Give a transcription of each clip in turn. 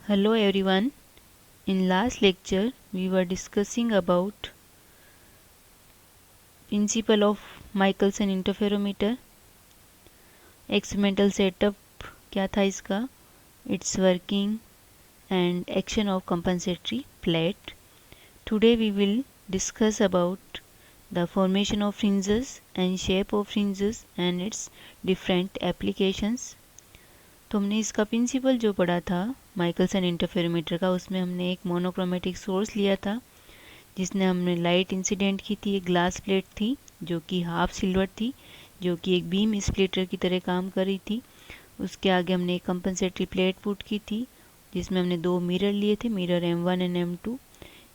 Hello everyone. In last lecture we were discussing about principle of Michelson interferometer, experimental setup क्या था इसका, its working and action of compensatory plate. Today we will discuss about the formation of fringes and shape of fringes and its different applications. तो हमने इसका principal जो पढ़ा था Michelson interferometer का, उसमें हमने एक मोनोक्रोमेटिक सोर्स लिया था जिसने हमने लाइट इंसिडेंट की थी। एक ग्लास प्लेट थी जो कि हाफ सिल्वर थी, जो कि एक बीम स्प्लिटर की तरह काम कर रही थी। उसके आगे हमने एक कंपनसेटरी प्लेट पुट की थी जिसमें हमने दो मिरर लिए थे, मिरर M1 एंड M2।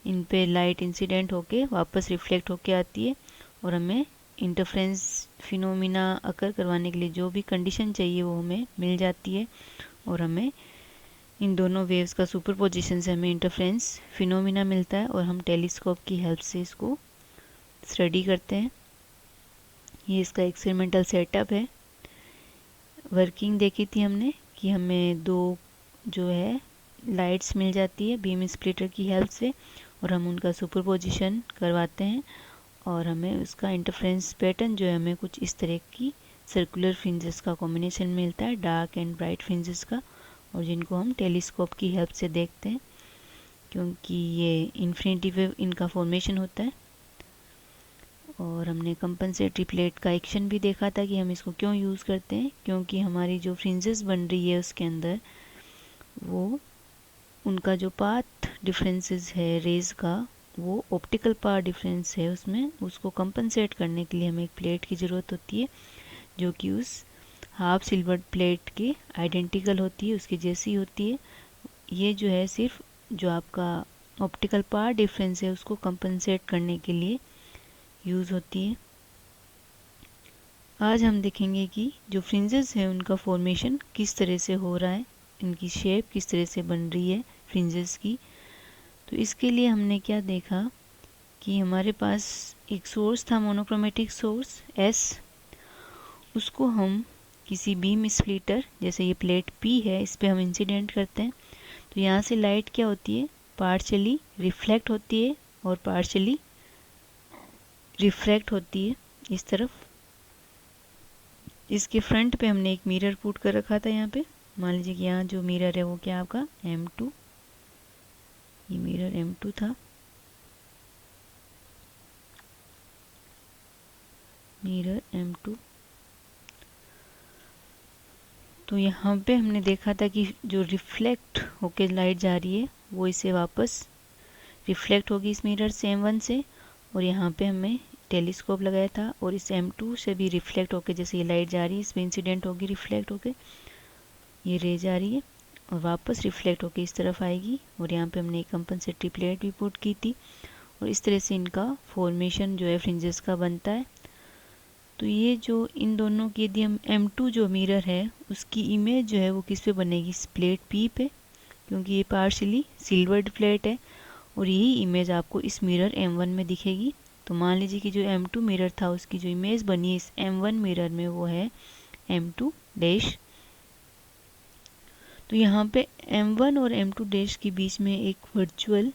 इन पे लाइट इंसिडेंट होके वापस रिफ्लेक्ट होके आती है और हमें इंटरफ्रेंस फिनोमिना अकर करवाने के लिए जो भी कंडीशन चाहिए वो हमें मिल जाती है और हमें इन दोनों वेव्स का सुपरपोजिशन से हमें इंटरफ्रेंस फिनोमिना मिलता है और हम टेलीस्कोप की हेल्प से इसको स्टडी करते हैं। ये इसका एक्सपेरिमेंटल सेटअप है। वर्किंग देखी थी हमने कि हमें दो जो है लाइट्स मिल जाती है बीम स्प्लिटर की हेल्प से और हम उनका सुपरपोजिशन करवाते हैं और हमें उसका इंटरफ्रेंस पैटर्न जो है हमें कुछ इस तरह की सर्कुलर फ्रिंजेस का कॉम्बिनेशन मिलता है, डार्क एंड ब्राइट फ्रिंजेस का, और जिनको हम टेलीस्कोप की हेल्प से देखते हैं क्योंकि ये इन्फिनिटी वेव इनका फॉर्मेशन होता है। और हमने कंपनसेटरी प्लेट का एक्शन भी देखा था कि हम इसको क्यों यूज़ करते हैं, क्योंकि हमारी जो फ्रिंजेस बन रही है उसके अंदर वो उनका जो पाथ डिफरेंसेस है रेज का, वो ऑप्टिकल पाथ डिफरेंस है उसमें, उसको कंपनसेट करने के लिए हमें एक प्लेट की ज़रूरत होती है जो कि उस हाफ सिल्वर प्लेट के आइडेंटिकल होती है, उसकी जैसी होती है। ये जो है सिर्फ जो आपका ऑप्टिकल पाथ डिफरेंस है उसको कंपनसेट करने के लिए यूज़ होती है। आज हम देखेंगे कि जो फ्रिंजेस हैं उनका फॉर्मेशन किस तरह से हो रहा है, इनकी शेप किस तरह से बन रही है फ्रिंजेस की। तो इसके लिए हमने क्या देखा कि हमारे पास एक सोर्स था मोनोक्रोमेटिक सोर्स S, उसको हम किसी बीम स्प्लिटर जैसे ये प्लेट P है इस पर हम इंसिडेंट करते हैं। तो यहाँ से लाइट क्या होती है, पार्शली रिफ्लेक्ट होती है और पार्शली रिफ्रैक्ट होती है इस तरफ। इसके फ्रंट पे हमने एक मिरर पुट कर रखा था यहाँ पे। मान लीजिए कि यहाँ जो मिरर है वो क्या आपका M2, ये मिरर M2 था, मिरर M2। तो यहाँ पे हमने देखा था कि जो रिफ्लेक्ट होके लाइट जा रही है वो इसे वापस रिफ्लेक्ट होगी इस मिरर से M1 से, और यहाँ पे हमें टेलीस्कोप लगाया था और इस M2 से भी रिफ्लेक्ट होके जैसे ये लाइट जा रही है इसमें इंसिडेंट होगी, रिफ्लेक्ट होके ये रे जा रही है और वापस रिफ्लेक्ट होके इस तरफ आएगी। और यहाँ पे हमने एक कंपनसेटरी प्लेट भी पुट की थी और इस तरह से इनका फॉर्मेशन जो है फ्रिंजेस का बनता है। तो ये जो इन दोनों की यदि हम M2 जो मिरर है उसकी इमेज जो है वो किस पे बनेगी, इस प्लेट P पे, क्योंकि ये पार्शली सिल्वर्ड प्लेट है और यही इमेज आपको इस मिरर M1 में दिखेगी। तो मान लीजिए कि जो M2 मिरर था उसकी जो इमेज बनी है इस M1 मिरर में वो है M2 डैश। तो यहाँ पे M1 और M2 डैश के बीच में एक वर्चुअल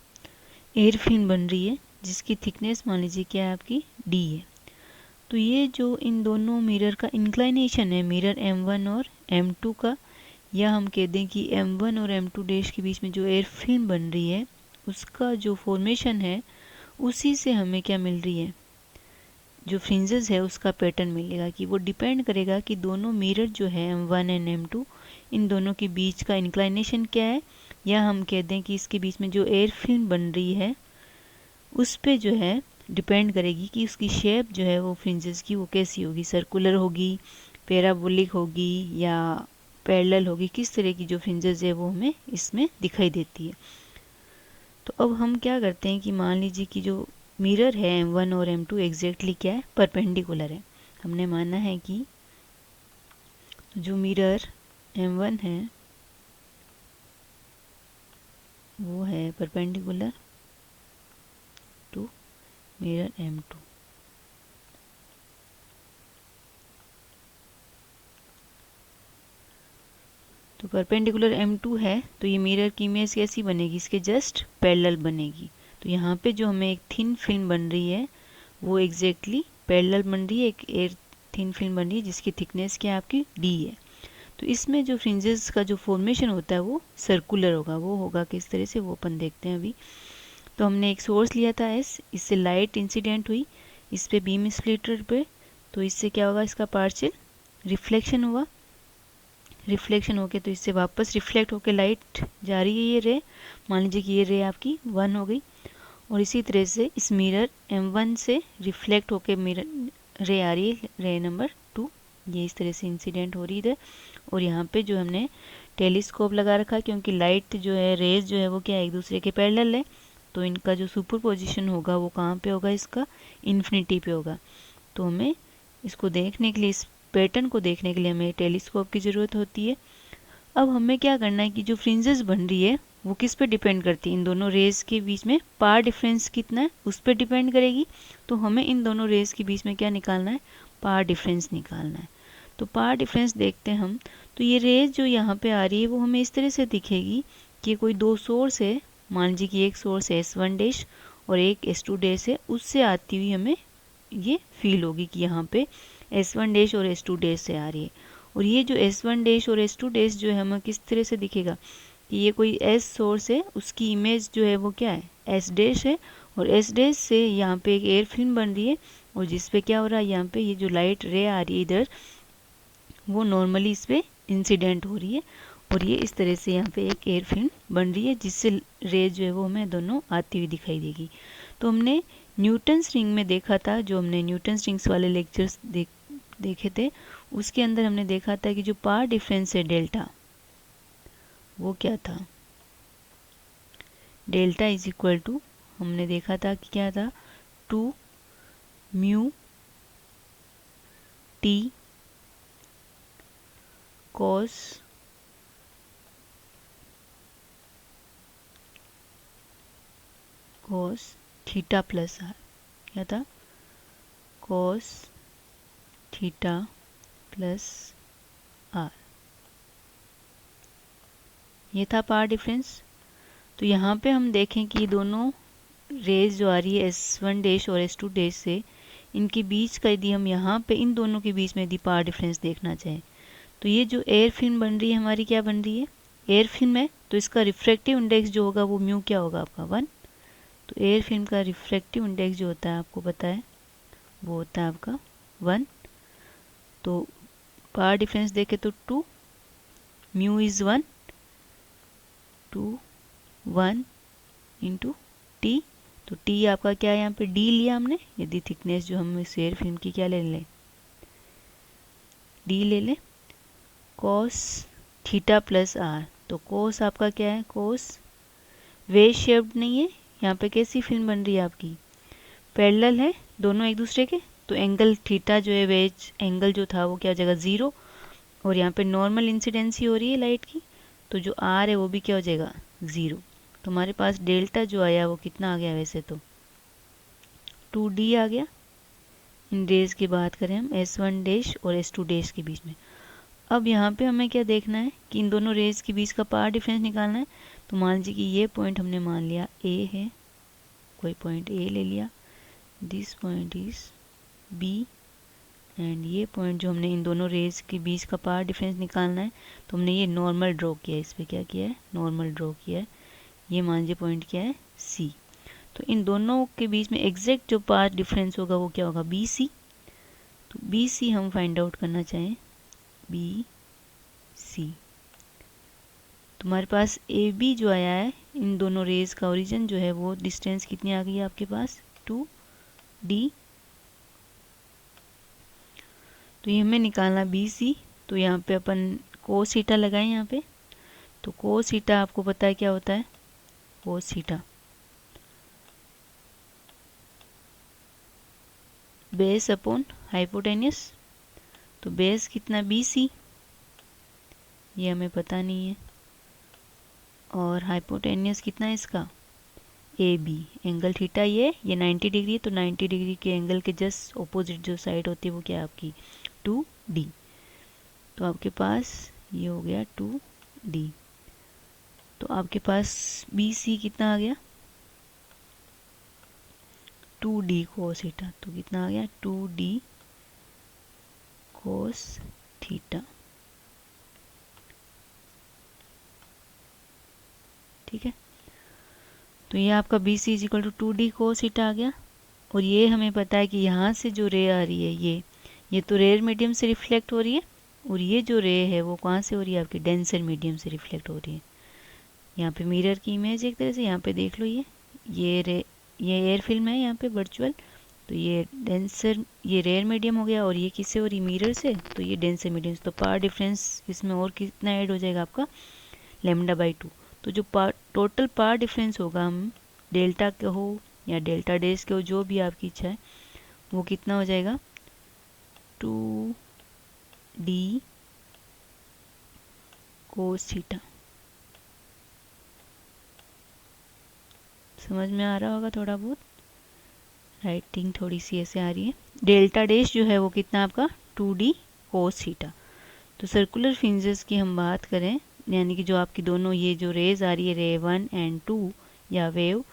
एयर फिल्म बन रही है जिसकी थिकनेस मान लीजिए क्या है आपकी D है। तो ये जो इन दोनों मिरर का इंक्लाइनेशन है मिरर M1 और M2 का, या हम कह दें कि M1 और M2 डैश के बीच में जो एयर फिल्म बन रही है उसका जो फॉर्मेशन है उसी से हमें क्या मिल रही है, जो फ्रिंजेस है उसका पैटर्न मिलेगा। कि वो डिपेंड करेगा कि दोनों मिरर जो है M1 एंड M2 इन दोनों के बीच का इंक्लाइनेशन क्या है, या हम कह दें कि इसके बीच में जो एयर फिल्म बन रही है उस पे जो है डिपेंड करेगी कि उसकी शेप जो है वो फ्रिंजेस की वो कैसी होगी, सर्कुलर होगी, पैराबोलिक होगी या पैरेलल होगी, किस तरह की जो फ्रिंजेस है वो हमें इसमें दिखाई देती है। तो अब हम क्या करते हैं कि मान लीजिए कि जो मिरर है M1 और M2 एग्जैक्टली क्या है, परपेंडिकुलर है। हमने माना है कि जो मिरर M1 है वो है परपेंडिकुलर टू मिरर M2। तो परपेंडिकुलर M2 है तो ये मिरर की इमेज कैसी बनेगी, इसके जस्ट पैरेलल बनेगी। तो यहाँ पे जो हमें एक थिन फिल्म बन रही है वो एग्जैक्टली पैरेलल बन रही है, एक एयर थिन फिल्म बन रही है जिसकी थिकनेस क्या है आपकी D है। तो इसमें जो फ्रिंजेस का जो फॉर्मेशन होता है वो सर्कुलर होगा। वो होगा किस तरह से, वो अपन देखते हैं अभी। तो हमने एक सोर्स लिया था S, इससे लाइट इंसिडेंट हुई इस पे बीम स्प्लिटर पे, तो इससे क्या होगा, इसका पार्शियल रिफ्लेक्शन हुआ। रिफ्लेक्शन होके तो इससे वापस रिफ्लेक्ट होके लाइट जा रही है, ये रे, मान लीजिए कि ये रे आपकी 1 हो गई। और इसी तरह से इस मिरर M1 से रिफ्लेक्ट होके मिरर रे आ रही है, रे नंबर 2, ये इस तरह से इंसिडेंट हो रही है। और यहाँ पे जो हमने टेलीस्कोप लगा रखा है क्योंकि लाइट जो है, रेज जो है वो क्या है, एक दूसरे के पैरेलल है, तो इनका जो सुपरपोजिशन होगा वो कहाँ पे होगा, इसका इन्फिनिटी पे होगा। तो हमें इसको देखने के लिए, इस पैटर्न को देखने के लिए हमें टेलीस्कोप की ज़रूरत होती है। अब हमें क्या करना है कि जो फ्रिंजेस बन रही है वो किस पे डिपेंड करती है, इन दोनों रेज के बीच में पार डिफरेंस कितना है उस पर डिपेंड करेगी। तो हमें इन दोनों रेज के बीच में क्या निकालना है, पार डिफरेंस निकालना है। तो पार डिफरेंस देखते हैं हम। तो ये रेज जो यहाँ पे आ रही है वो हमें इस तरह से दिखेगी कि कोई दो सोर्स है, मान लीजिए कि एक सोर्स है S1 डैश और एक S2 डैश है, उससे आती हुई हमें ये फील होगी कि यहाँ पे S1 डैश और S2 डैश से आ रही है। और ये जो S1 डैश और S2 डैश जो है हमें किस तरह से दिखेगा कि ये कोई S सोर्स है, उसकी इमेज जो है वो क्या है, S डैश है। और S डैश से यहाँ पे एक एयर फिल्म बन रही है और जिसपे क्या हो रहा है, यहाँ पे ये जो लाइट रे आ रही है इधर, वो नॉर्मली इस पर इंसिडेंट हो रही है। और ये इस तरह से यहाँ पे एक एयर फिल्म बन रही है जिससे रे जो है वो हमें दोनों आती हुई दिखाई देगी। तो हमने न्यूटन्स रिंग में देखा था, जो हमने न्यूटन्स रिंग्स वाले लेक्चर्स देखे थे, उसके अंदर हमने देखा था कि जो पार डिफरेंस है डेल्टा, वो क्या था, डेल्टा इज इक्वल टू, हमने देखा था कि क्या था, 2 mu T cos theta plus R. क्या था, कॉस थीटा प्लस आर, ये था पार डिफरेंस। तो यहाँ पे हम देखें कि दोनों रेज जो आ रही है S1 डैश और S2 डैश से, इनके बीच का यदि हम यहाँ पे इन दोनों के बीच में यदि पार डिफरेंस देखना चाहें, तो ये जो एयर फिल्म बन रही है हमारी, क्या बन रही है, एयर फिल्म है, तो इसका रिफ्रैक्टिव इंडेक्स जो होगा वो म्यू क्या होगा आपका 1। तो एयर फिल्म का रिफ्रैक्टिव इंडेक्स जो होता है आपको पता है, वो होता है आपका 1। तो पार डिफरेंस देखे तो 2 म्यू इज़ 1, 2 1 इंटू टी। तो टी आपका क्या है, यहाँ पे डी लिया हमने, यदि थिकनेस जो हम इस एयर फिल्म की क्या ले लें, डी ले लें। कॉस थीटा प्लस आर, तो कोस आपका क्या है, कोस वेज शेप्ड नहीं है, यहाँ पे कैसी फिल्म बन रही है आपकी, पैरेलल है दोनों एक दूसरे के, तो एंगल थीटा जो है, वेज एंगल जो था वो क्या हो जाएगा 0। और यहाँ पे नॉर्मल इंसिडेंसी हो रही है लाइट की, तो जो आर है वो भी क्या हो जाएगा 0। तो हमारे पास डेल्टा जो आया वो कितना आ गया, वैसे तो 2D आ गया। इन रेज की बात करें हम S1 डैश और S2 डैश के बीच में। अब यहाँ पे हमें क्या देखना है कि इन दोनों रेज के बीच का पार डिफरेंस निकालना है। तो मान लीजिए कि ये पॉइंट हमने मान लिया A है, कोई पॉइंट A ले लिया, this point is B, and ये पॉइंट जो हमने इन दोनों रेज के बीच का पार डिफरेंस निकालना है, तो हमने ये नॉर्मल ड्रॉ किया है, इस पर क्या किया है, नॉर्मल ड्रॉ किया है। ये मान लीजिए पॉइंट क्या है, C। तो इन दोनों के बीच में एग्जैक्ट जो पार डिफरेंस होगा वो क्या होगा, BC। तो BC हम फाइंड आउट करना चाहें, BC, तुम्हारे पास AB जो आया है, इन दोनों रेज का ओरिजिन जो है वो डिस्टेंस कितनी आ गई है आपके पास, 2D। तो ये हमें निकालना BC। तो यहाँ पे अपन कोस थीटा लगाएं यहाँ पे। तो कोस थीटा आपको पता है क्या होता है, cos theta base upon hypotenuse. तो बेस कितना BC, ये हमें पता नहीं है, और हाइपोटेन्यूस कितना है इसका, AB। एंगल थीटा ये 90 डिग्री, तो 90 डिग्री के एंगल के जस्ट ऑपोजिट जो साइड होती है वो क्या है आपकी 2D। तो आपके पास ये हो गया 2 डी। तो आपके पास बी सी कितना आ गया 2d कोस थीटा। तो कितना आ गया 2d कोस थीटा। ठीक है, तो ये आपका B C is equal to 2d cos theta आ गया। और ये हमें पता है कि यहाँ से जो रे आ रही है ये तो रेयर मीडियम से रिफ्लेक्ट हो रही है, और ये जो रे है वो कहाँ से हो रही है आपकी डेंसर मीडियम से रिफ्लेक्ट हो रही है। यहाँ पे मिरर की इमेज एक तरह से यहाँ पे देख लो, ये एयर फिल्म है यहाँ पे वर्चुअल। तो ये डेंसर, ये रेयर मीडियम हो गया, और ये किससे हो रही मिरर से, तो ये डेंसर मीडियम। तो पावर डिफरेंस इसमें और कितना ऐड हो जाएगा आपका λ/2। तो जो टोटल पावर डिफरेंस होगा, हम डेल्टा कहो या डेल्टा डेज कहो, जो भी आपकी इच्छा है, वो कितना हो जाएगा 2d कोस थीटा। समझ में आ रहा होगा थोड़ा बहुत, राइटिंग थोड़ी सी ऐसे आ रही है। डेल्टा डैश जो है वो कितना आपका 2d कोस थीटा। तो सर्कुलर फ्रिंजेस की हम बात करें, यानी कि जो आपकी दोनों ये जो रेज आ रही है रे 1 एंड 2 या वेव,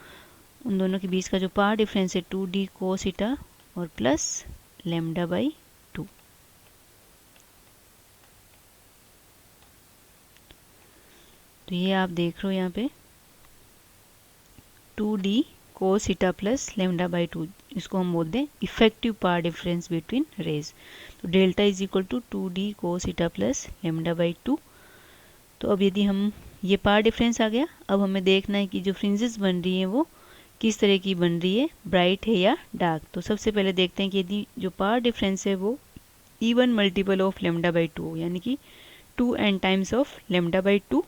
उन दोनों के बीच का जो पावर डिफरेंस है 2d कोस थीटा और प्लस λ/2। तो ये आप देख रहे हो यहाँ पे 2d कोस थीटा प्लस λ/2, इसको हम बोलते हैं effective power difference between rays. तो delta is equal to 2d cos theta plus λ/2। तो अब यदि हम ये पावर डिफरेंस आ गया, अब हमें देखना है कि जो फ्रिंजेस बन रही हैं वो किस तरह की बन रही है, ब्राइट है या डार्क। तो सबसे पहले देखते हैं कि यदि जो पावर डिफरेंस है वो इवन मल्टीपल ऑफ λ/2 हो, यानी कि 2n टाइम्स ऑफ λ/2,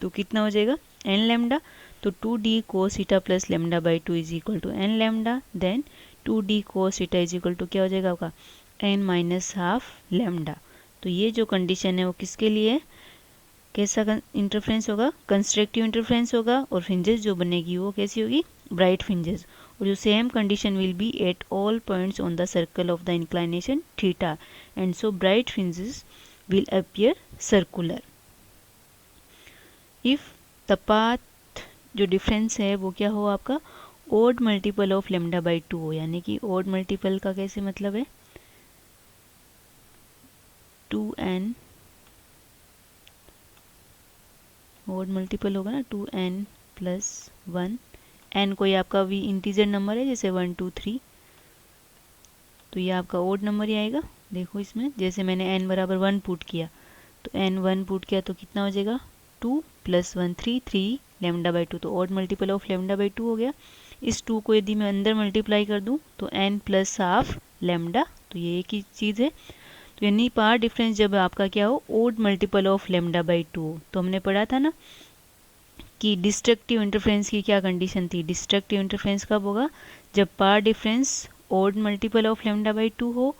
तो कितना हो जाएगा n लैम्डा। तो 2d cos theta plus λ/2 is equal to n lambda. Then 2d cos theta is equal to क्या हो जाएगा आपका n माइनस हाफ लैम्डा। तो ये जो कंडीशन है वो किसके लिए है, कैसा इंटरफ्रेंस होगा, कंस्ट्रक्टिव इंटरफ्रेंस होगा, और फ्रिंजेस जो बनेगी वो कैसी होगी, ब्राइट फ्रिंजेस। और जो same condition will be at all points on the circle of the inclination theta, and so bright fringes will appear circular if the path जो डिफरेंस है वो क्या हो आपका ओड मल्टीपल ऑफ λ/2 हो। यानी कि ओड मल्टीपल का कैसे मतलब है 2n, ओड मल्टीपल होगा ना 2n प्लस 1, n कोई आपका भी इंटीजर नंबर है जैसे 1 2 3, तो ये आपका ओड नंबर ही आएगा। देखो इसमें जैसे मैंने n बराबर 1 पुट किया, तो n 1 पुट किया तो कितना हो जाएगा 2 प्लस 1 3 3 λ/2, तो ओड मल्टीपल ऑफ λ/2 हो गया। इस 2 को यदि मैं अंदर मल्टीप्लाई कर दूं तो n प्लस हाफ लैम्डा, तो ये एक ही चीज़ है। तो यानी पावर डिफरेंस जब आपका क्या हो ओड मल्टीपल ऑफ λ/2 हो, तो हमने पढ़ा था ना कि डिस्ट्रक्टिव इंटरफ्रेंस की क्या कंडीशन थी, डिस्ट्रक्टिव इंटरफ्रेंस कब होगा जब power difference odd multiple of λ/2 हो,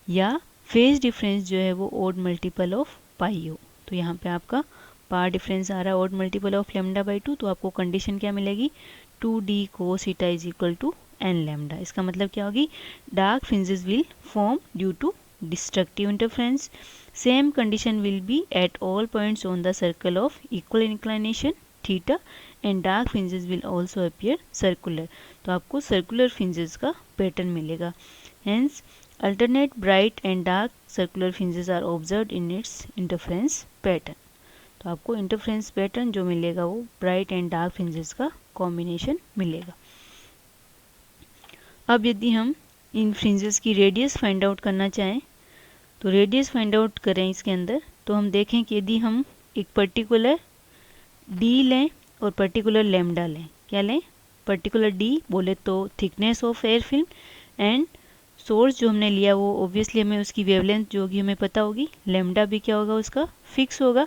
या फेज डिफरेंस जो है वो ओड मल्टीपल ऑफ पाई हो। तो यहाँ पे आपका पावर डिफरेंस आ रहा है ओड मल्टीपल ऑफ λ/2, तो आपको कंडीशन क्या मिलेगी 2d cos theta is equal to n lambda. इसका मतलब क्या होगी dark fringes will form due to destructive interference. Same condition will be at all points on the circle of equal inclination theta, and dark fringes will also appear circular. तो आपको circular fringes का pattern मिलेगा। Hence alternate bright and dark circular fringes are observed in its interference pattern. तो आपको interference pattern जो मिलेगा वो bright and dark fringes का कॉम्बिनेशन मिलेगा। अब यदि हम इन फ्रिंजेस की रेडियस फाइंड आउट करना चाहें, तो रेडियस फाइंड आउट करें इसके अंदर, तो हम देखें कि यदि हम एक पर्टिकुलर d लें और पर्टिकुलर लैम्डा लें, क्या लें पर्टिकुलर d बोले तो thickness of air film, and source जो हमने लिया वो ऑब्वियसली हमें उसकी वेवलेंथ जो होगी हमें पता होगी, लैम्डा भी क्या होगा उसका फिक्स होगा।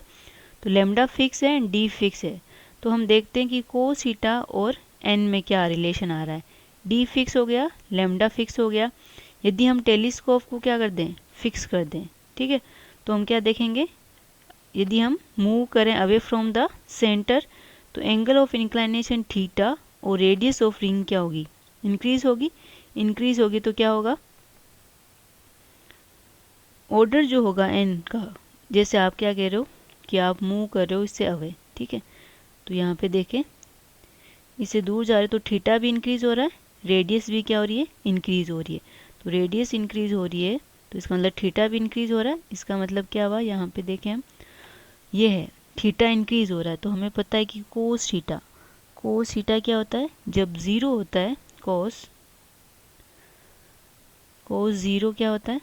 तो लैम्डा फिक्स है एंड d फिक्स है, तो हम देखते हैं कि कोस थीटा और n में क्या रिलेशन आ रहा है, d फिक्स हो गया लैम्डा फिक्स हो गया। यदि हम टेलीस्कोप को क्या कर दें फिक्स कर दें, ठीक है, तो हम क्या देखेंगे यदि हम मूव करें अवे फ्रॉम द सेंटर, तो एंगल ऑफ इंक्लाइनेशन थीटा और रेडियस ऑफ रिंग क्या होगी इंक्रीज होगी। इंक्रीज होगी तो क्या होगा ऑर्डर जो होगा n का, जैसे आप क्या कह रहे हो कि आप मूव कर रहे हो इससे अवे, ठीक है। तो यहाँ पे देखें, इससे दूर जा रहे तो थीटा भी इंक्रीज हो रहा है, रेडियस भी क्या हो रही है, इंक्रीज हो रही है। तो रेडियस इंक्रीज हो रही है तो इसका मतलब थीटा भी इंक्रीज हो रहा है। इसका मतलब क्या हुआ, यहाँ पे देखें हम, ये है थीटा इंक्रीज हो रहा है, तो हमें पता है कि कोस थीटा क्या होता है, जब ज़ीरो होता है कोस ज़ीरो क्या होता है,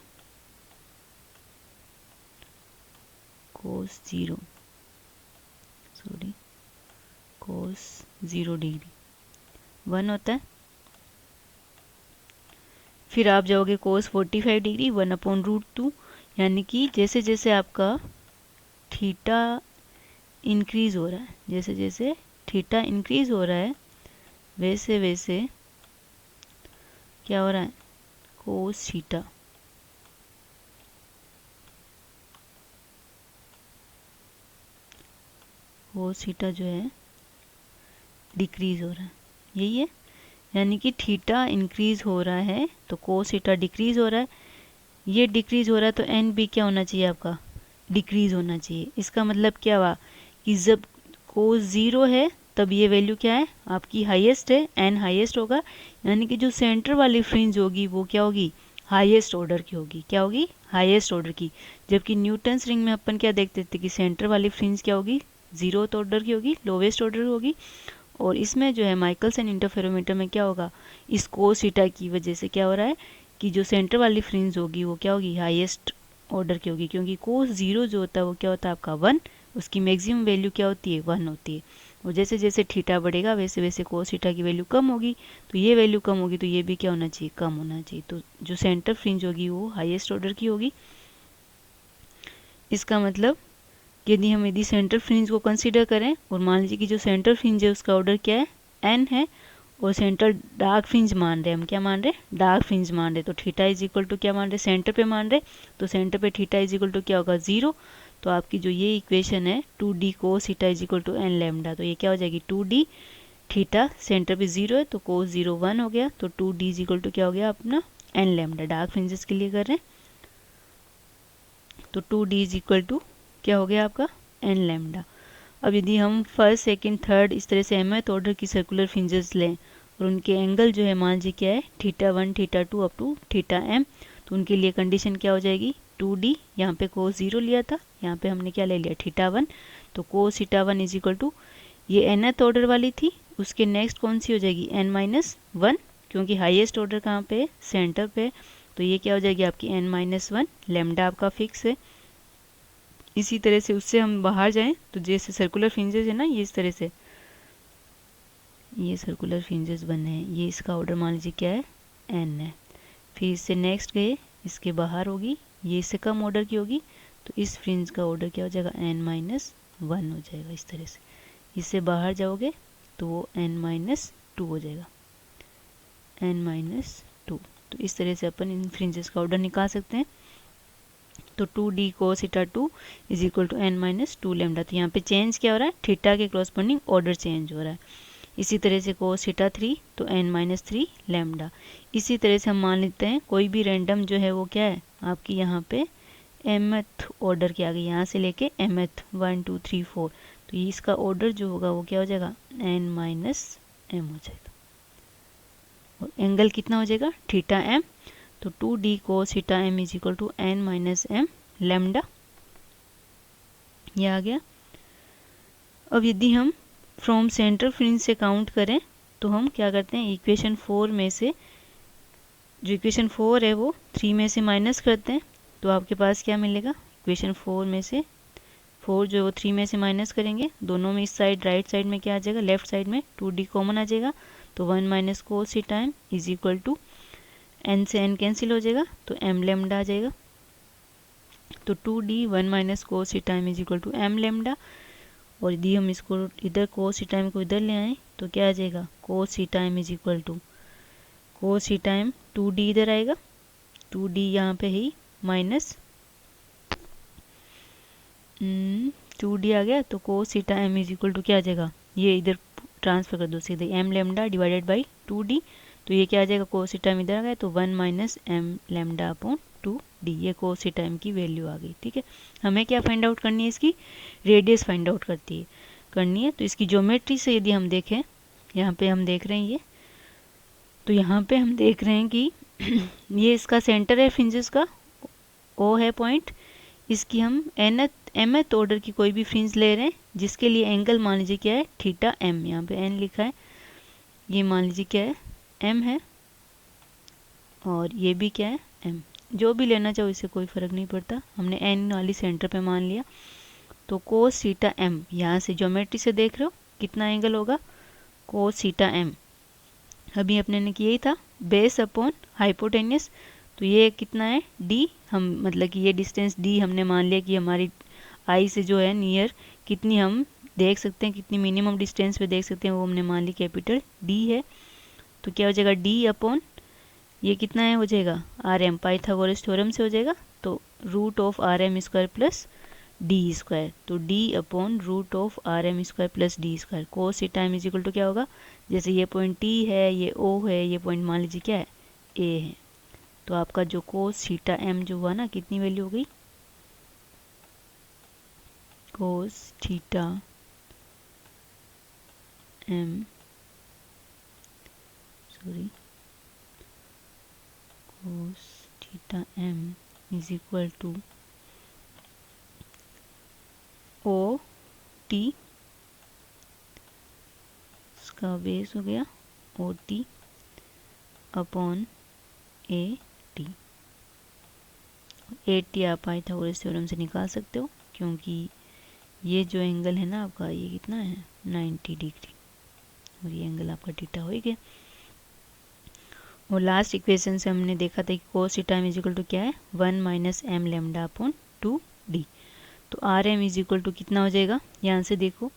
कोस ज़ीरो, सॉरी, कोस 0 डिग्री 1 होता है। फिर आप जाओगे कोस 45 डिग्री 1/√2, यानी कि जैसे जैसे आपका थीटा इंक्रीज हो रहा है, जैसे जैसे थीटा इंक्रीज हो रहा है वैसे वैसे क्या हो रहा है, कोस थीटा जो है डिक्रीज हो रहा है, यही है। यानी कि थीटा इंक्रीज हो रहा है तो कोस थीटा डिक्रीज हो रहा है, ये डिक्रीज हो रहा है तो एन भी क्या होना चाहिए आपका, डिक्रीज होना चाहिए। इसका मतलब क्या हुआ कि जब कोस 0 है तब ये वैल्यू क्या है, आपकी हाईएस्ट है, एन हाईएस्ट होगा, यानी कि जो सेंटर वाली फ्रिंज होगी वो क्या होगी, हाईएस्ट ऑर्डर की होगी, क्या होगी, हाईएस्ट ऑर्डर की। जबकि न्यूटन्स रिंग में अपन क्या देखते थे कि सेंटर वाली फ्रिंज क्या होगी, 0th ऑर्डर की होगी, लोवेस्ट ऑर्डर होगी। और इसमें जो है माइकलसन इंटरफेरोमीटर में क्या होगा, इस कोस थीटा की वजह से क्या हो रहा है कि जो सेंटर वाली फ्रिंज होगी वो क्या होगी, हाईएस्ट ऑर्डर की होगी, क्योंकि कोस 0 जो होता है वो क्या होता है आपका 1, उसकी मैक्सिमम वैल्यू क्या होती है, 1 होती है। और जैसे जैसे थीटा बढ़ेगा वैसे वैसे कोस थीटा की वैल्यू कम होगी, तो ये वैल्यू कम होगी तो ये भी क्या होना चाहिए, कम होना चाहिए। तो जो सेंटर फ्रिंज होगी वो हाईएस्ट ऑर्डर की होगी। इसका मतलब यदि सेंटर फ्रिंज को कंसीडर करें और मान लीजिए कि जो सेंटर फ्रिंज है उसका ऑर्डर क्या है, एन है, और सेंटर डार्क फ्रिंज मान रहे हैं, हम क्या मान रहे हैं, डार्क फ्रिंज मान रहे, तो थीटा इज इक्वल टू क्या मान रहे, सेंटर पे मान रहे, तो सेंटर पे थीटा इज इक्वल टू क्या होगा, 0। तो आपकी जो ये इक्वेशन है 2d cos theta is equal to N lambda, तो ये क्या हो जाएगी 2d थीटा, सेंटर पे 0 है तो कोस 0 1 हो गया, तो 2d इज इक्वल टू क्या हो गया अपना एन लैम्डा, डार्क फ्रिंजेस के लिए कर रहे हैं। तो 2d इज इक्वल टू क्या हो गया आपका एन लैम्डा। अब यदि हम फर्स्ट सेकंड थर्ड इस तरह से mth ऑर्डर की सर्कुलर फ्रिंजेस लें और उनके एंगल जो है मान लीजिए क्या है theta 1 theta 2 up to theta m, तो उनके लिए कंडीशन क्या हो जाएगी 2d, यहाँ पे कोस 0 लिया था, यहाँ पे हमने क्या ले लिया थीटा 1, तो cos theta 1 is equal to ये nth ऑर्डर वाली थी, उसके नेक्स्ट कौन सी हो जाएगी n-1, क्योंकि हाईएस्ट ऑर्डर कहाँ पे है, सेंटर पे, तो ये क्या हो जाएगी आपकी n-1, लैम्डा आपका फिक्स है। इसी तरह से उससे हम बाहर जाएं तो जैसे सर्कुलर फ्रिंजेस है ना, ये इस तरह से ये सर्कुलर फ्रिंजेस बने हैं, ये इसका ऑर्डर मान लीजिए क्या है n है। फिर इससे नेक्स्ट गए, इसके बाहर होगी, ये इससे कम ऑर्डर की होगी, तो इस फ्रिंज का ऑर्डर क्या हो जाएगा n-1 हो जाएगा इस तरह से। इससे बाहर जाओगे तो वो n-2 हो जाएगा, n-2। तो इस तरह से अपन इन फ्रिंजेस का ऑर्डर निकाल सकते हैं। तो 2d cos theta 2 is equal to n-2 lambda, तो यहाँ पे चेंज क्या हो रहा है, थीटा के क्रॉसपोंडिंग ऑर्डर चेंज हो रहा है। इसी तरह से cos थीटा 3 तो n-3 लैम्डा। इसी तरह से हम मान लेते हैं कोई भी रैंडम जो है वो क्या है आपकी यहाँ पे mth ऑर्डर की आ गई, यहाँ से लेके mth 1 2 3 4, तो ये इसका ऑर्डर जो होगा वो क्या हो जाएगा n-m हो जाएगा, और एंगल कितना हो जाएगा थीटा m, तो 2d cos theta m is equal to n-m lambda, ये आ गया। अब यदि हम फ्रॉम सेंटर फ्रिंज से काउंट करें तो हम क्या करते हैं, इक्वेशन 4 में से जो इक्वेशन 4 है वो 3 में से माइनस करते हैं, तो आपके पास क्या मिलेगा, इक्वेशन 4 में से 4 जो है वो 3 में से माइनस करेंगे, दोनों में इस साइड राइट साइड में क्या आ जाएगा, लेफ्ट साइड में 2d कॉमन आ जाएगा, तो 1 minus cos theta m is equal to n से n कैंसिल हो जाएगा तो m लैम्डा आ जाएगा, तो 2d 1 minus cos theta m is equal to m lambda. और यदि हम इसको इधर कोस थीटा m को इधर ले आए तो क्या आ जाएगा, cos theta m is equal to cos theta m 2d इधर आएगा, 2d यहाँ पे ही माइनस 2d आ गया, तो cos theta m is equal to क्या आ जाएगा, ये इधर ट्रांसफर कर दो सीधे m lambda divided by 2d, तो ये क्या आ जाएगा कोस थीटा m इधर आ गया तो 1 minus m lambda upon 2d, ये cos थीटा m की वैल्यू आ गई। ठीक है, हमें क्या फाइंड आउट करनी है, इसकी रेडियस फाइंड आउट करनी है। तो इसकी ज्योमेट्री से यदि हम देखें, यहाँ पे हम देख रहे हैं ये, तो यहाँ पे हम देख रहे हैं कि ये इसका सेंटर है फ्रिंजेस का, ओ है पॉइंट, इसकी हम mth ऑर्डर की कोई भी फ्रिंज ले रहे हैं जिसके लिए एंगल मान लीजिए क्या है, थीटा m, यहाँ पे n लिखा है, ये मान लीजिए क्या है, m है, और ये भी क्या है, m। जो भी लेना चाहो इससे कोई फ़र्क नहीं पड़ता, हमने n वाली सेंटर पे मान लिया। तो कोस थीटा m, यहाँ से ज्योमेट्री से देख रहे हो कितना एंगल होगा, कोस थीटा m। अभी अपने ने किया ही था, बेस अपॉन हाइपोटेन्यूस, तो ये कितना है, d, हम मतलब कि ये डिस्टेंस d हमने मान लिया कि हमारी आई से जो है नियर कितनी हम देख सकते हैं, कितनी मिनिमम डिस्टेंस पे देख सकते हैं, वो हमने मान ली कैपिटल D है। तो क्या हो जाएगा, d अपॉन ये कितना है, हो जाएगा आर एम, पाइथागोरस थ्योरम से हो जाएगा, तो root of R M square plus D square, तो d upon root of R M square plus D square. Cos theta m is equal to क्या होगा, जैसे ये पॉइंट T है, ये O है, ये पॉइंट मान लीजिए क्या है, A है, तो आपका जो कोस थीटा m जो हुआ ना, कितनी वैल्यू हो गई, cos theta m, sorry, cos theta m is equal to O T, इसका बेस हो गया O T upon A T. A T आप पाइथागोरस थ्योरम से निकाल सकते हो, क्योंकि ये जो एंगल है ना आपका, ये कितना है, 90 डिग्री, और ये एंगल आपका थीटा हो ही गया। और लास्ट इक्वेशन से हमने देखा था कि cos theta m is equal to क्या है, 1 minus M lambda upon 2d। तो R M is equal to कितना हो जाएगा, यहाँ से देखो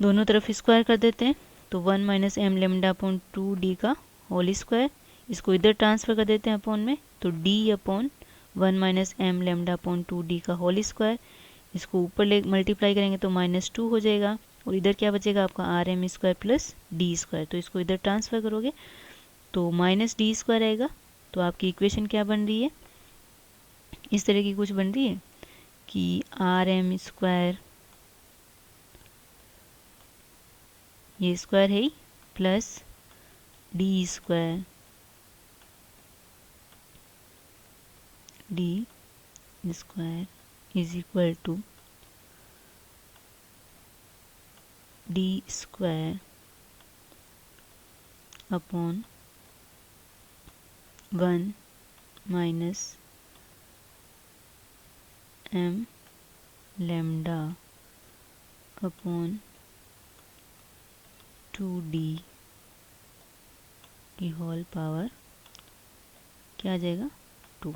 दोनों तरफ स्क्वायर कर देते हैं, तो 1 minus M lambda upon 2d का होल स्क्वायर, इसको इधर ट्रांसफर कर देते हैं अपॉन में, तो d upon 1 minus M lambda upon 2d का होल स्क्वायर, इसको ऊपर ले मल्टीप्लाई करेंगे तो -2 हो जाएगा, और इधर क्या बचेगा आपका R M square plus D square, तो इसको इधर ट्रांसफर करोगे तो -d स्क्वायर आएगा। तो आपकी इक्वेशन क्या बन रही है, इस तरह की कुछ बन रही है कि आर एम स्क्वायर, ये स्क्वायर है ही, plus D square, D square is equal to D square upon 1 minus M lambda upon 2d की होल पावर, क्या आ जाएगा, 2।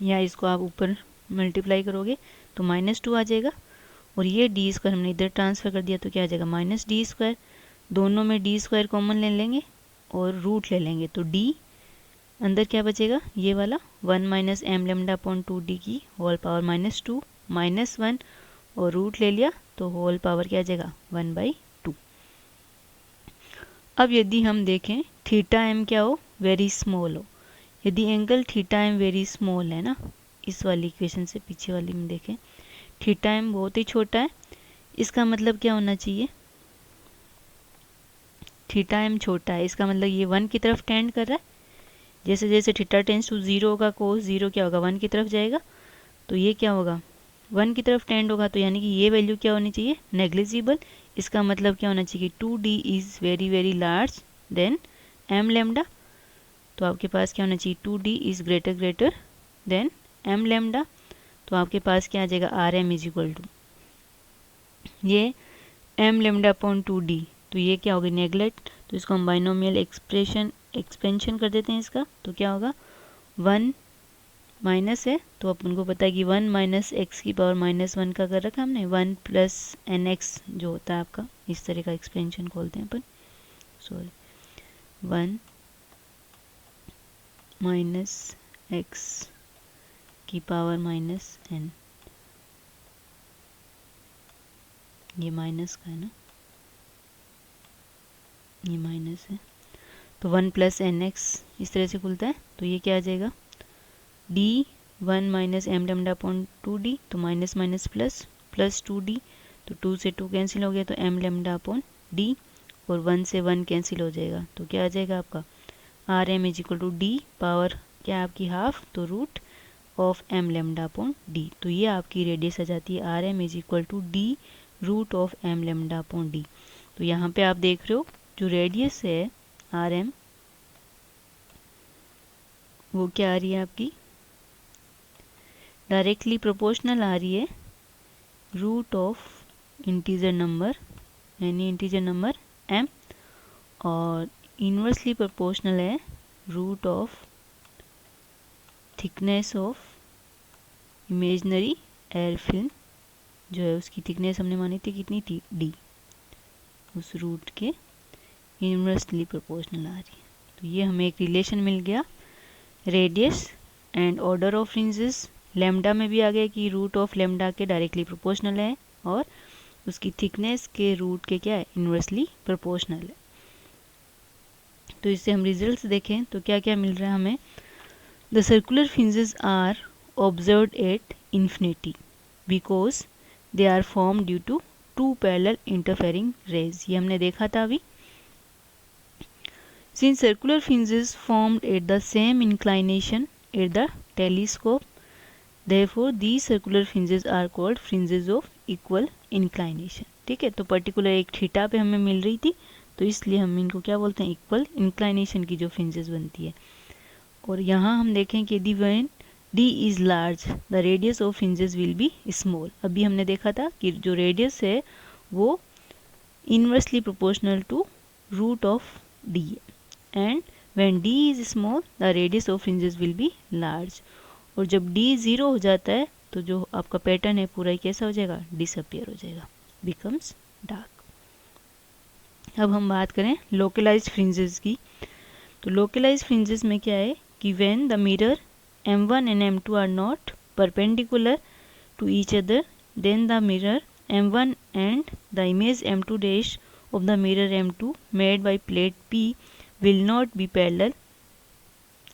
या इसको आप ऊपर मल्टीप्लाई करोगे तो -2 आ जाएगा, और ये डी स्क्वायर हमने इधर ट्रांसफर कर दिया, तो क्या आ जाएगा, -d स्क्वायर, दोनों में d स्क्वायर कॉमन ले लेंगे और रूट ले लेंगे, तो d अंदर क्या बचेगा, ये वाला 1 minus M lambda upon 2d की होल पावर -2 -1, और रूट ले लिया तो होल पावर क्या आ जाएगा, 1/2। अब यदि हम देखें थीटा m क्या हो, वेरी स्मॉल हो, यदि angle theta m very small है ना, इस वाली इक्वेशन से पीछे वाली में देखें, थीटा m बहुत ही छोटा है, इसका मतलब क्या होना चाहिए, थीटा m छोटा है, इसका मतलब ये 1 की तरफ टेंड कर रहा है, जैसे जैसे थीटा टेंड्स टू 0 होगा, कोस 0 क्या होगा, 1 की तरफ जाएगा, तो ये क्या होगा, 1 की तरफ टेंड होगा, तो यानी कि ये वैल्यू क्या होनी चाहिए, नेग्लिजिबल। इसका मतलब क्या होना चाहिए, 2d is very very large than m lambda, तो आपके पास क्या होना चाहिए, 2d is greater than m lambda, तो आपके पास क्या आ जाएगा, R M is equal to ये m लेमडा अपॉन 2d, तो ये क्या होगी, नेगलेक्ट, तो इसको हम बाइनोमियल एक्सपेंशन कर देते हैं इसका, तो क्या होगा, 1 माइनस है, तो अपन को पता है कि 1 माइनस एक्स की पावर -1 का कर रखा हमने, 1 प्लस एन एक्स जो होता है आपका, इस तरह का एक्सपेंशन खोलते हैं अपन, सॉरी, 1 माइनस एक्स की पावर -n, ये माइनस का है ना, ये माइनस है, तो 1 + nx इस तरह से खुलता है। तो ये क्या आ जाएगा, d 1 - m λ/2d, तो minus minus plus, plus 2d, तो 2 से 2 कैंसिल हो गया, तो m λ/d, और 1 से 1 कैंसिल हो जाएगा। तो क्या आ जाएगा आपका Rm = d, पावर क्या है आपकी हाफ, तो रूट ऑफ m λ/d। तो ये आपकी रेडियस आ जाती है Rm = d root of m λ/d। तो यहाँ पे आप देख रहे हो जो रेडियस है Rm वो क्या आ रही है आपकी, डायरेक्टली प्रोपोर्शनल आ रही है रूट ऑफ इंटीजर नंबर, यानी इंटीजर नंबर m, और इनवर्सली प्रोपोर्शनल है root of thickness of imaginary air film, जो है उसकी थिकनेस हमने मानी थी कितनी थी, d, उस रूट के इनवर्सली प्रोपोर्शनल आ रही है। तो ये हमें एक रिलेशन मिल गया radius and order of fringes. Lambda में भी आ गया कि रूट ऑफ लैम्डा के डायरेक्टली प्रोपोर्शनल है और उसकी थिकनेस के रूट के क्या है, इनवर्सली प्रोपोर्शनल है। तो इससे हम रिजल्ट्स देखें तो क्या क्या मिल रहा है हमें, the circular fringes are observed at infinity because they are form due to 2 parallel interfering rays, ये हमने देखा था अभी। Since circular fringes formed at the same inclination at the telescope, therefore these circular fringes are called fringes of equal inclination। ठीक है, तो particular एक theta पे हमें मिल रही थी, तो इसलिए हम इनको क्या बोलते हैं, इक्वल इंक्लाइनेशन की जो फ्रिंजेस बनती है। और यहाँ हम देखें कि यदि when d is large the radius of fringes will be small. अभी हमने देखा था कि जो रेडियस है वो inversely proportional to root of d है, and when d is small the radius of fringes will be large। और जब d 0 हो जाता है तो जो आपका पैटर्न है पूरा ही कैसा हो जाएगा, डिसअपियर हो जाएगा, becomes dark। अब हम बात करें लोकलाइज्ड फ्रिंजेस की, तो लोकलाइज्ड फ्रिंजेस में क्या है कि when the mirror m1 and m2 are not perpendicular to each other then the mirror m1 and the image m2 dash of the mirror m2 made by plate p will not be parallel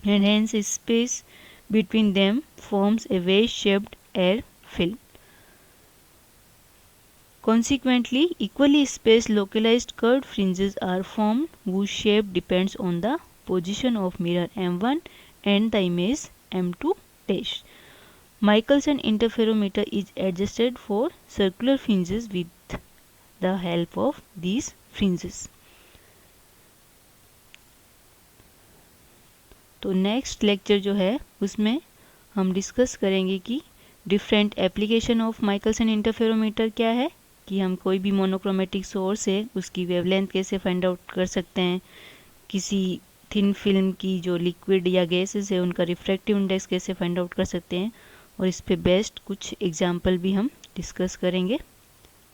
and hence space between them forms a wedge-shaped air film। Consequently, equally spaced localized curved fringes are formed whose shape depends on the position of mirror M1 and the image M2 dash। Michelson interferometer is adjusted for circular fringes with the help of these fringes। तो next lecture जो है उसमें हम discuss करेंगे कि different application of Michelson interferometer क्या है, कि हम कोई भी मोनोक्रोमेटिक सोर्स है उसकी वेवलेंथ कैसे फाइंड आउट कर सकते हैं, किसी थिन फिल्म की जो लिक्विड या गैसेस है उनका रिफ्रैक्टिव इंडेक्स कैसे फाइंड आउट कर सकते हैं, और इस पे बेस्ड कुछ एग्जाम्पल भी हम डिस्कस करेंगे।